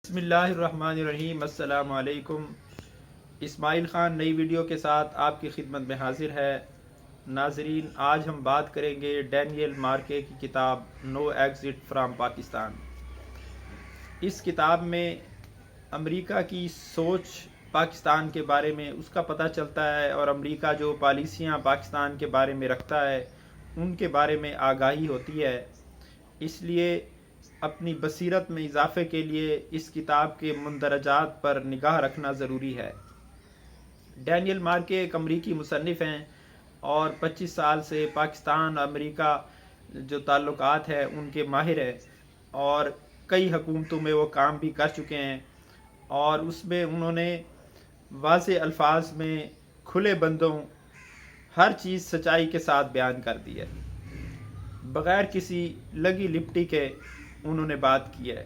بسم اللہ الرحمن الرحیم۔ السلام علیکم۔ اسماعیل خان نئی ویڈیو کے ساتھ آپ کی خدمت میں حاضر ہے۔ ناظرین، آج ہم بات کریں گے ڈینیل مارکے کی کتاب نو ایگزٹ فرام پاکستان۔ اس کتاب میں امریکہ کی سوچ پاکستان کے بارے میں اس کا پتہ چلتا ہے، اور امریکہ جو پالیسیاں پاکستان کے بارے میں رکھتا ہے ان کے بارے میں آگاہی ہوتی ہے۔ اس لیے اپنی بصیرت میں اضافے کے لیے اس کتاب کے مندرجات پر نگاہ رکھنا ضروری ہے۔ ڈینیل مارکے ایک امریکی مصنف ہیں اور 25 سال سے پاکستان اور امریکہ جو تعلقات ہے ان کے ماہر ہیں، اور کئی حکومتوں میں وہ کام بھی کر چکے ہیں، اور اس میں انہوں نے واضح الفاظ میں کھلے بندوں ہر چیز سچائی کے ساتھ بیان کر دی ہے، بغیر کسی لگی لپٹی کے انہوں نے بات کی ہے۔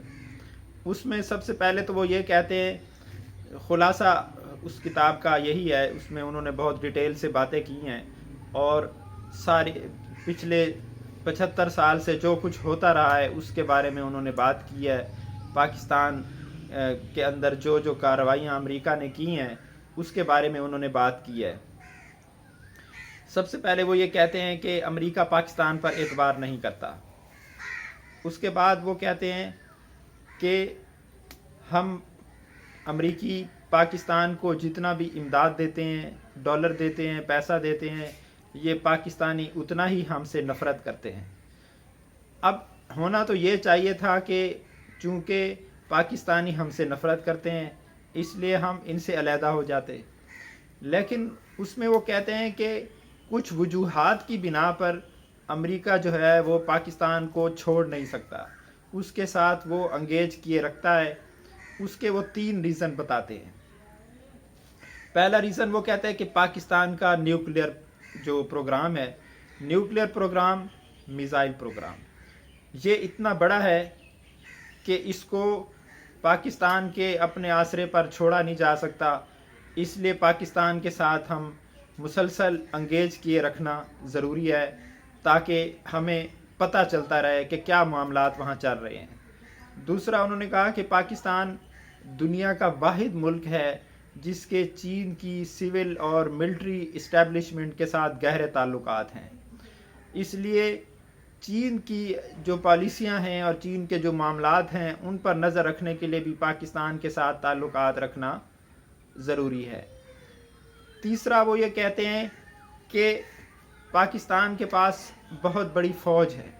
اس میں سب سے پہلے تو وہ یہ کہتے ہیں، خلاصہ اس کتاب کا یہی ہے، اس میں انہوں نے بہت ڈیٹیل سے باتیں کی ہیں، اور سارے پچھلے 75 سال سے جو کچھ ہوتا رہا ہے اس کے بارے میں انہوں نے بات کی ہے۔ پاکستان کے اندر جو کارروائیاں امریکہ نے کی ہیں اس کے بارے میں انہوں نے بات کی ہے۔ سب سے پہلے وہ یہ کہتے ہیں کہ امریکہ پاکستان پر اعتبار نہیں کرتا۔ اس کے بعد وہ کہتے ہیں کہ ہم امریکی پاکستان کو جتنا بھی امداد دیتے ہیں، ڈالر دیتے ہیں، پیسہ دیتے ہیں، یہ پاکستانی اتنا ہی ہم سے نفرت کرتے ہیں۔ اب ہونا تو یہ چاہیے تھا کہ چونکہ پاکستانی ہم سے نفرت کرتے ہیں اس لیے ہم ان سے علیحدہ ہو جاتے، لیکن اس میں وہ کہتے ہیں کہ کچھ وجوہات کی بنا پر امریکہ جو ہے وہ پاکستان کو چھوڑ نہیں سکتا، اس کے ساتھ وہ انگیج کیے رکھتا ہے۔ اس کے وہ 3 ریزن بتاتے ہیں۔ پہلا ریزن وہ کہتا ہے کہ پاکستان کا نیوکلیئر جو پروگرام ہے، نیوکلیئر پروگرام، میزائل پروگرام، یہ اتنا بڑا ہے کہ اس کو پاکستان کے اپنے آسرے پر چھوڑا نہیں جا سکتا، اس لیے پاکستان کے ساتھ ہم مسلسل انگیج کیے رکھنا ضروری ہے تاکہ ہمیں پتہ چلتا رہے کہ کیا معاملات وہاں چل رہے ہیں۔ دوسرا انہوں نے کہا کہ پاکستان دنیا کا واحد ملک ہے جس کے چین کی سول اور ملٹری اسٹیبلشمنٹ کے ساتھ گہرے تعلقات ہیں، اس لیے چین کی جو پالیسیاں ہیں اور چین کے جو معاملات ہیں ان پر نظر رکھنے کے لیے بھی پاکستان کے ساتھ تعلقات رکھنا ضروری ہے۔ تیسرا وہ یہ کہتے ہیں کہ پاکستان کے پاس بہت بڑی فوج ہے،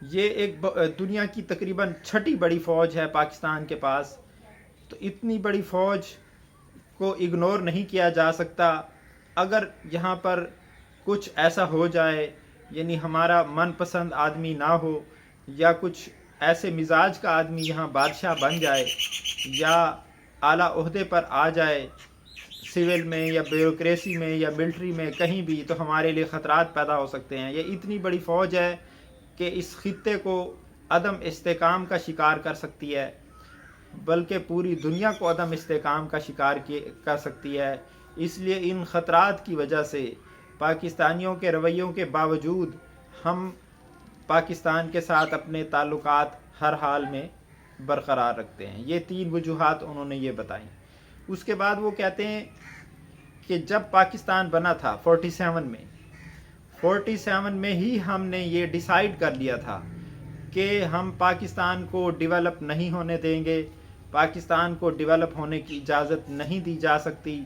یہ ایک دنیا کی تقریباً 6ٹھی بڑی فوج ہے پاکستان کے پاس، تو اتنی بڑی فوج کو اگنور نہیں کیا جا سکتا۔ اگر یہاں پر کچھ ایسا ہو جائے، یعنی ہمارا من پسند آدمی نہ ہو یا کچھ ایسے مزاج کا آدمی یہاں بادشاہ بن جائے یا اعلیٰ عہدے پر آ جائے، سول میں یا بیوروکریسی میں یا ملٹری میں کہیں بھی، تو ہمارے لیے خطرات پیدا ہو سکتے ہیں۔ یہ اتنی بڑی فوج ہے کہ اس خطے کو عدم استحکام کا شکار کر سکتی ہے، بلکہ پوری دنیا کو عدم استحکام کا شکار کر سکتی ہے۔ اس لیے ان خطرات کی وجہ سے پاکستانیوں کے رویوں کے باوجود ہم پاکستان کے ساتھ اپنے تعلقات ہر حال میں برقرار رکھتے ہیں۔ یہ 3 وجوہات انہوں نے یہ بتائیں۔ اس کے بعد وہ کہتے ہیں کہ جب پاکستان بنا تھا 47 میں ہی ہم نے یہ ڈیسائیڈ کر لیا تھا کہ ہم پاکستان کو ڈیولپ نہیں ہونے دیں گے، پاکستان کو ڈیولپ ہونے کی اجازت نہیں دی جا سکتی،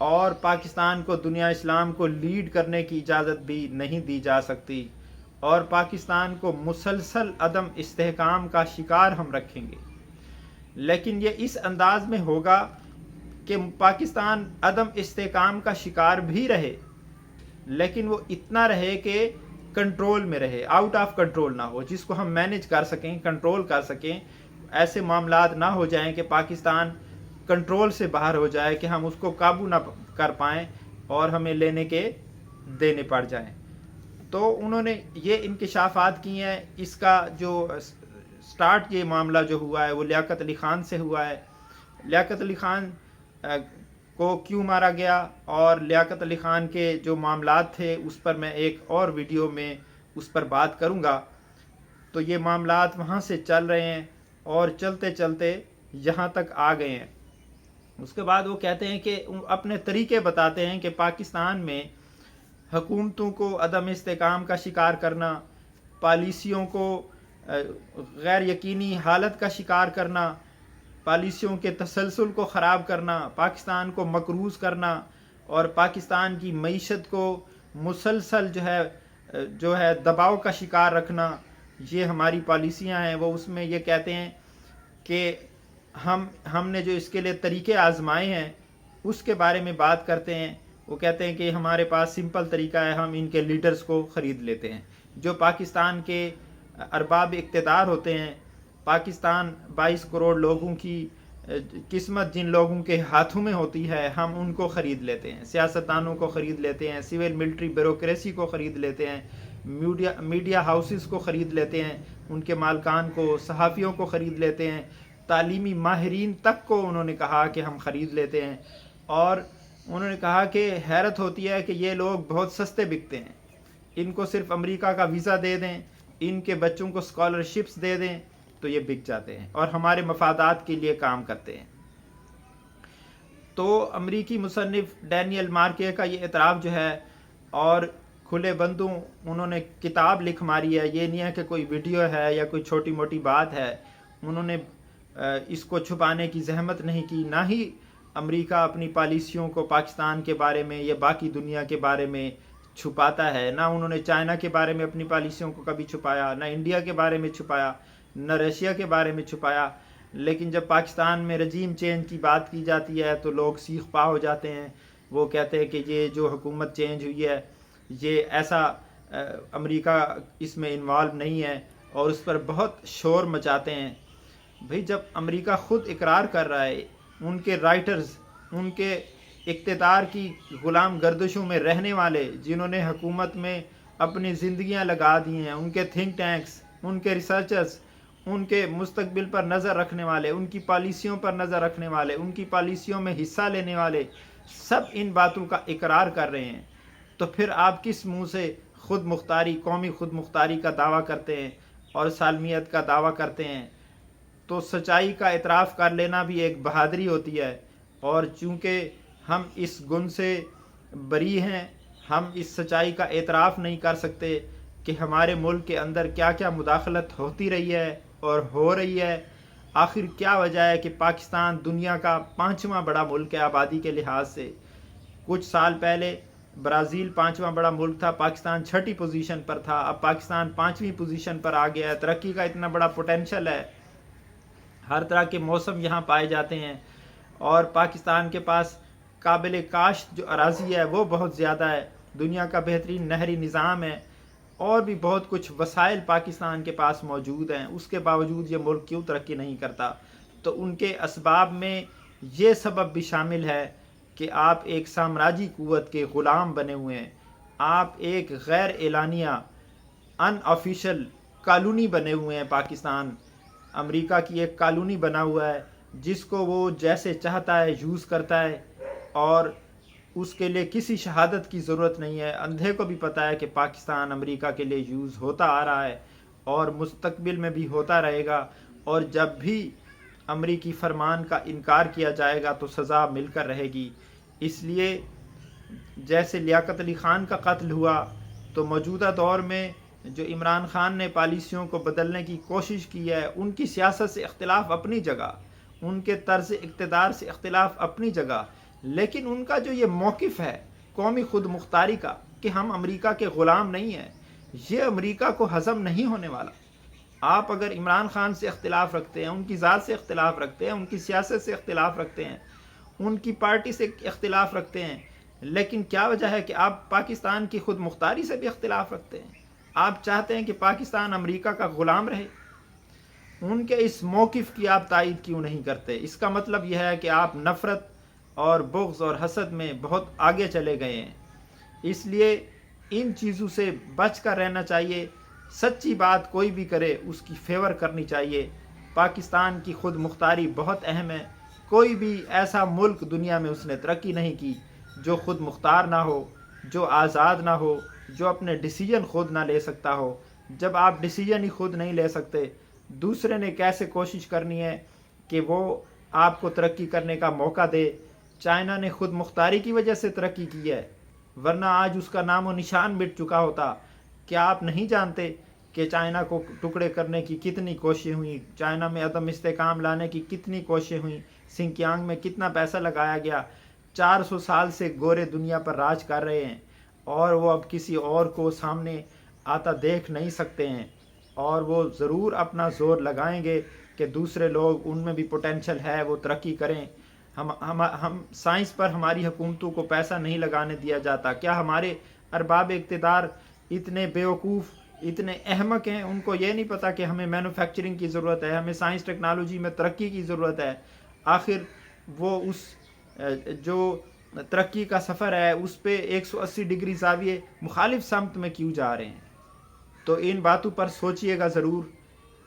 اور پاکستان کو دنیا اسلام کو لیڈ کرنے کی اجازت بھی نہیں دی جا سکتی، اور پاکستان کو مسلسل عدم استحکام کا شکار ہم رکھیں گے۔ لیکن یہ اس انداز میں ہوگا کہ پاکستان عدم استحکام کا شکار بھی رہے، لیکن وہ اتنا رہے کہ کنٹرول میں رہے، آؤٹ آف کنٹرول نہ ہو، جس کو ہم مینیج کر سکیں، کنٹرول کر سکیں۔ ایسے معاملات نہ ہو جائیں کہ پاکستان کنٹرول سے باہر ہو جائے، کہ ہم اس کو قابو نہ کر پائیں اور ہمیں لینے کے دینے پڑ جائیں۔ تو انہوں نے یہ انکشافات کی ہیں۔ اس کا جو سٹارٹ یہ معاملہ جو ہوا ہے وہ لیاقت علی خان سے ہوا ہے۔ لیاقت علی خان کو کیوں مارا گیا اور لیاقت علی خان کے جو معاملات تھے اس پر میں ایک اور ویڈیو میں اس پر بات کروں گا۔ تو یہ معاملات وہاں سے چل رہے ہیں، اور چلتے چلتے یہاں تک آ گئے ہیں۔ اس کے بعد وہ کہتے ہیں کہ اپنے طریقے بتاتے ہیں کہ پاکستان میں حکومتوں کو عدم استحکام کا شکار کرنا، پالیسیوں کو غیر یقینی حالت کا شکار کرنا، پالیسیوں کے تسلسل کو خراب کرنا، پاکستان کو مقروض کرنا اور پاکستان کی معیشت کو مسلسل جو ہے دباؤ کا شکار رکھنا، یہ ہماری پالیسیاں ہیں۔ وہ اس میں یہ کہتے ہیں کہ ہم نے جو اس کے لیے طریقے آزمائے ہیں اس کے بارے میں بات کرتے ہیں۔ وہ کہتے ہیں کہ ہمارے پاس سمپل طریقہ ہے، ہم ان کے لیڈرز کو خرید لیتے ہیں۔ جو پاکستان کے ارباب اقتدار ہوتے ہیں، پاکستان 22 کروڑ لوگوں کی قسمت جن لوگوں کے ہاتھوں میں ہوتی ہے، ہم ان کو خرید لیتے ہیں، سیاستدانوں کو خرید لیتے ہیں، سول ملٹری بیوروکریسی کو خرید لیتے ہیں، میڈیا ہاؤسز کو خرید لیتے ہیں، ان کے مالکان کو، صحافیوں کو خرید لیتے ہیں، تعلیمی ماہرین تک کو انہوں نے کہا کہ ہم خرید لیتے ہیں۔ اور انہوں نے کہا کہ حیرت ہوتی ہے کہ یہ لوگ بہت سستے بکتے ہیں، ان کو صرف امریکہ کا ویزا دے دیں، ان کے بچوں کو اسکالرشپس دے دیں تو یہ بک جاتے ہیں اور ہمارے مفادات کے لیے کام کرتے ہیں۔ تو امریکی مصنف ڈینیل مارکے کا یہ اعتراف جو ہے، اور کھلے بندوں انہوں نے کتاب لکھ ماری ہے، یہ نہیں ہے کہ کوئی ویڈیو ہے یا کوئی چھوٹی موٹی بات ہے، انہوں نے اس کو چھپانے کی زحمت نہیں کی۔ نہ ہی امریکہ اپنی پالیسیوں کو پاکستان کے بارے میں یا باقی دنیا کے بارے میں چھپاتا ہے، نہ انہوں نے چائنا کے بارے میں اپنی پالیسیوں کو کبھی چھپایا، نہ انڈیا کے بارے میں چھپایا، نہ رشیا کے بارے میں چھپایا۔ لیکن جب پاکستان میں رجیم چینج کی بات کی جاتی ہے تو لوگ سیخ پا ہو جاتے ہیں، وہ کہتے ہیں کہ یہ جو حکومت چینج ہوئی ہے یہ ایسا امریکہ اس میں انوالو نہیں ہے، اور اس پر بہت شور مچاتے ہیں۔ بھئی جب امریکہ خود اقرار کر رہا ہے، ان کے رائٹرز، ان کے اقتدار کی غلام گردشوں میں رہنے والے جنہوں نے حکومت میں اپنی زندگیاں لگا دی ہیں، ان کے تھنک ٹینکس، ان کے ریسرچرز، ان کے مستقبل پر نظر رکھنے والے، ان کی پالیسیوں پر نظر رکھنے والے، ان کی پالیسیوں میں حصہ لینے والے، سب ان باتوں کا اقرار کر رہے ہیں، تو پھر آپ کس منہ سے خود مختاری، قومی خود مختاری کا دعویٰ کرتے ہیں اور سالمیت کا دعویٰ کرتے ہیں؟ تو سچائی کا اعتراف کر لینا بھی ایک بہادری ہوتی ہے، اور چونکہ ہم اس گن سے بری ہیں، ہم اس سچائی کا اعتراف نہیں کر سکتے کہ ہمارے ملک کے اندر کیا کیا مداخلت ہوتی رہی ہے اور ہو رہی ہے۔ آخر کیا وجہ ہے کہ پاکستان دنیا کا 5واں بڑا ملک ہے آبادی کے لحاظ سے؟ کچھ سال پہلے برازیل 5واں بڑا ملک تھا، پاکستان 6ٹھی پوزیشن پر تھا، اب پاکستان 5ویں پوزیشن پر آ گیا ہے۔ ترقی کا اتنا بڑا پوٹینشل ہے، ہر طرح کے موسم یہاں پائے جاتے ہیں، اور پاکستان کے پاس قابل کاشت جو اراضی ہے وہ بہت زیادہ ہے، دنیا کا بہترین نہری نظام ہے، اور بھی بہت کچھ وسائل پاکستان کے پاس موجود ہیں۔ اس کے باوجود یہ ملک کیوں ترقی نہیں کرتا؟ تو ان کے اسباب میں یہ سبب بھی شامل ہے کہ آپ ایک سامراجی قوت کے غلام بنے ہوئے ہیں، آپ ایک غیر اعلانیہ ان آفیشل کالونی بنے ہوئے ہیں۔ پاکستان امریکہ کی ایک کالونی بنا ہوا ہے جس کو وہ جیسے چاہتا ہے یوز کرتا ہے، اور اس کے لیے کسی شہادت کی ضرورت نہیں ہے۔ اندھے کو بھی پتہ ہے کہ پاکستان امریکہ کے لیے یوز ہوتا آ رہا ہے اور مستقبل میں بھی ہوتا رہے گا، اور جب بھی امریکی فرمان کا انکار کیا جائے گا تو سزا مل کر رہے گی۔ اس لیے جیسے لیاقت علی خان کا قتل ہوا، تو موجودہ دور میں جو عمران خان نے پالیسیوں کو بدلنے کی کوشش کی ہے، ان کی سیاست سے اختلاف اپنی جگہ، ان کے طرز اقتدار سے اختلاف اپنی جگہ، لیکن ان کا جو یہ موقف ہے قومی خود مختاری کا کہ ہم امریکہ کے غلام نہیں ہیں، یہ امریکہ کو ہضم نہیں ہونے والا۔ آپ اگر عمران خان سے اختلاف رکھتے ہیں، ان کی ذات سے اختلاف رکھتے ہیں، ان کی سیاست سے اختلاف رکھتے ہیں، ان کی پارٹی سے اختلاف رکھتے ہیں، لیکن کیا وجہ ہے کہ آپ پاکستان کی خود مختاری سے بھی اختلاف رکھتے ہیں؟ آپ چاہتے ہیں کہ پاکستان امریکہ کا غلام رہے؟ ان کے اس موقف کی آپ تائید کیوں نہیں کرتے؟ اس کا مطلب یہ ہے کہ آپ نفرت اور بغض اور حسد میں بہت آگے چلے گئے ہیں۔ اس لیے ان چیزوں سے بچ کر رہنا چاہیے۔ سچی بات کوئی بھی کرے اس کی فیور کرنی چاہیے۔ پاکستان کی خود مختاری بہت اہم ہے۔ کوئی بھی ایسا ملک دنیا میں اس نے ترقی نہیں کی جو خود مختار نہ ہو، جو آزاد نہ ہو، جو اپنے ڈیسیجن خود نہ لے سکتا ہو۔ جب آپ ڈیسیجن ہی خود نہیں لے سکتے، دوسرے نے کیسے کوشش کرنی ہے کہ وہ آپ کو ترقی کرنے کا موقع دے۔ چائنا نے خود مختاری کی وجہ سے ترقی کی ہے، ورنہ آج اس کا نام و نشان مٹ چکا ہوتا۔ کیا آپ نہیں جانتے کہ چائنا کو ٹکڑے کرنے کی کتنی کوششیں ہوئیں، چائنا میں عدم استحکام لانے کی کتنی کوششیں ہوئیں، سنکیانگ میں کتنا پیسہ لگایا گیا۔ 400 سال سے گورے دنیا پر راج کر رہے ہیں اور وہ اب کسی اور کو سامنے آتا دیکھ نہیں سکتے ہیں، اور وہ ضرور اپنا زور لگائیں گے کہ دوسرے لوگ ان میں بھی پوٹینشل ہے وہ ترقی کریں۔ ہم سائنس پر ہماری حکومتوں کو پیسہ نہیں لگانے دیا جاتا۔ کیا ہمارے ارباب اقتدار اتنے بیوقوف، اتنے احمق ہیں؟ ان کو یہ نہیں پتہ کہ ہمیں مینوفیکچرنگ کی ضرورت ہے، ہمیں سائنس ٹیکنالوجی میں ترقی کی ضرورت ہے۔ آخر وہ اس جو ترقی کا سفر ہے اس پہ 180 ڈگری زاویے مخالف سمت میں کیوں جا رہے ہیں؟ تو ان باتوں پر سوچئے گا ضرور۔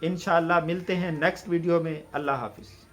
انشاءاللہ ملتے ہیں نیکسٹ ویڈیو میں۔ اللہ حافظ۔